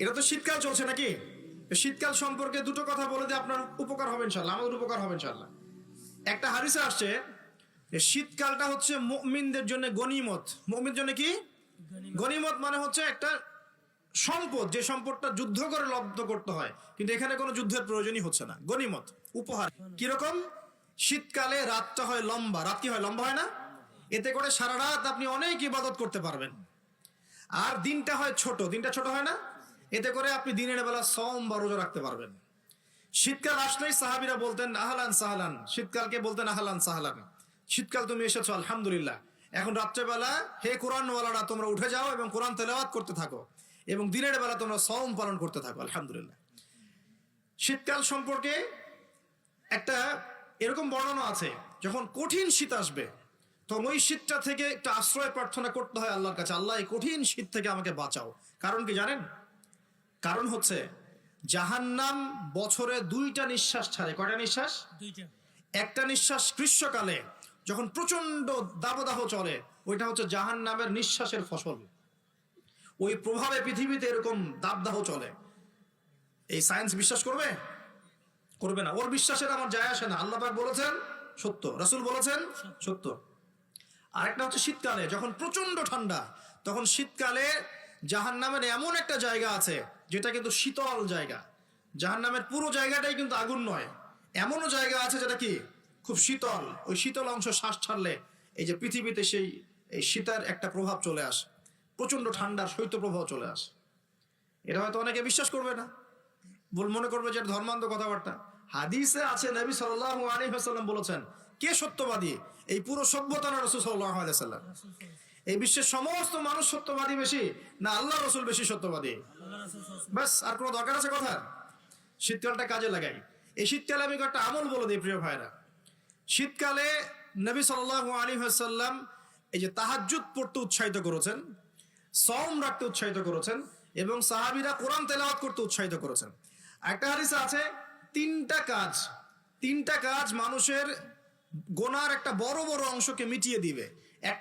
এটা তো শীতকাল চলছে নাকি? শীতকাল সম্পর্কে দুটো কথা বলে দিয়ে আপনার উপকার হবে ইনশাল্লাহ, আমাদের উপকার হবে ইনশাল্লাহ। একটা হাদিসে আসছে যে শীতকালটা হচ্ছে মুমিনদের জন্য গনিমত। মুমিনদের জন্য কি গনিমত? মানে হচ্ছে একটা সম্পদ, যে সম্পদটা যুদ্ধ করে লব্ধ করতে হয়, কিন্তু এখানে কোনো যুদ্ধের প্রয়োজনই হচ্ছে না। গনিমত, উপহার। কিরকম? শীতকালে রাতটা হয় লম্বা। রাত কি হয়? লম্বা হয় না? এতে করে সারা রাত আপনি অনেক ইবাদত করতে পারবেন। আর দিনটা হয় ছোট। দিনটা ছোট হয় না? এতে করে আপনি দিনের বেলা সওম বা রোজা রাখতে পারবেন। শীতকাল আসলেই সাহাবীরা বলতেন আহলান সাহলান। শীতকালকে বলতেন আহলান সাহলান। শীতকাল তুমি এসেছো, আলহামদুলিল্লাহ। এখন রাত্রেবেলা হে কোরআনওয়ালারা তোমরা উঠে যাও এবং কোরআন তেলাওয়াত করতে থাকো, এবং দিনের বেলা তোমরা সওম পালন করতে থাকো, আলহামদুলিল্লাহ। শীতকাল সম্পর্কে একটা এরকম বর্ণনা আছে, যখন কঠিন শীত আসবে তখন ওই শীতটা থেকে একটা আশ্রয় প্রার্থনা করতে হয় আল্লাহর কাছে, আল্লাহ এই কঠিন শীত থেকে আমাকে বাঁচাও। কারণ কি জানেন? কারণ হচ্ছে জাহান্নাম বছরে 2টা নিঃশ্বাস ছাড়ে। কয়টা নিঃশ্বাস? 2টা। একটা নিঃশ্বাস গ্রীষ্মকালে যখন প্রচন্ড দাবদাহ চলে, ওইটা হচ্ছে জাহান্নামের নিঃশ্বাসের ফসল। ওই প্রভাবে পৃথিবীতে এরকম দাবদাহ চলে। এই সায়েন্স বিশ্বাস করবে? করবে না। ওর বিশ্বাসের আমার যায় আসে না। আল্লাহ পাক বলেছেন সত্য, রাসূল বলেছেন সত্য। আরেকটা হচ্ছে শীতকালে যখন প্রচন্ড ঠান্ডা, তখন শীতকালে জাহান্নামের এমন একটা জায়গা আছে যেটা কিন্তু শীতল জায়গা। জাহান্নামের পুরো জায়গাটাই কিন্তু আগুন নয়, এমনও জায়গা আছে যেটা কি খুব শীতল। ওই শীতল অংশ শ্বাস ছাড়লে এই যে পৃথিবীতে সেই এই শীতের একটা প্রভাব চলে আসে, প্রচন্ড ঠান্ডার শৈত্য প্রভাব চলে আসে। এটা হয়তো অনেকে বিশ্বাস করবে না, মনে করবে যে এটা ধর্মান্ধ কথাবার্তা। হাদিসে আছে নবী সাল্লাল্লাহু আলাইহি ওয়াসাল্লাম বলেছেন, কে সত্যবাদী? এই পুরো সভ্যতা না রাসূল সাল্লাল্লাহু আলাইহি ওয়াসাল্লাম? এই বিশ্বের সমস্ত মানুষ সত্যবাদী বেশি না আল্লাহ রাসূল বেশি সত্যবাদী? বাস, আর কোনো দরকার আছে কথা? শীতকালটা কাজে লাগাই। এই শীতকালে আমি একটা আমল বলে দিই প্রিয় ভাইরা। শীতকালে নবী সাল্লাল্লাহু আলাইহি ওয়াসাল্লাম এই যে তাহাজ্জুদ পড়তে উৎসাহিত করেছেন, সওম রাখতে উৎসাহিত করেছেন, এবং সাহাবীরা কোরআন তেলাওয়াত করতে উৎসাহিত করেছেন। একটা হাদিসে আছে তিনটা কাজ মানুষের গোনার একটা বড় বড় অংশকে মিটিয়ে দিবে।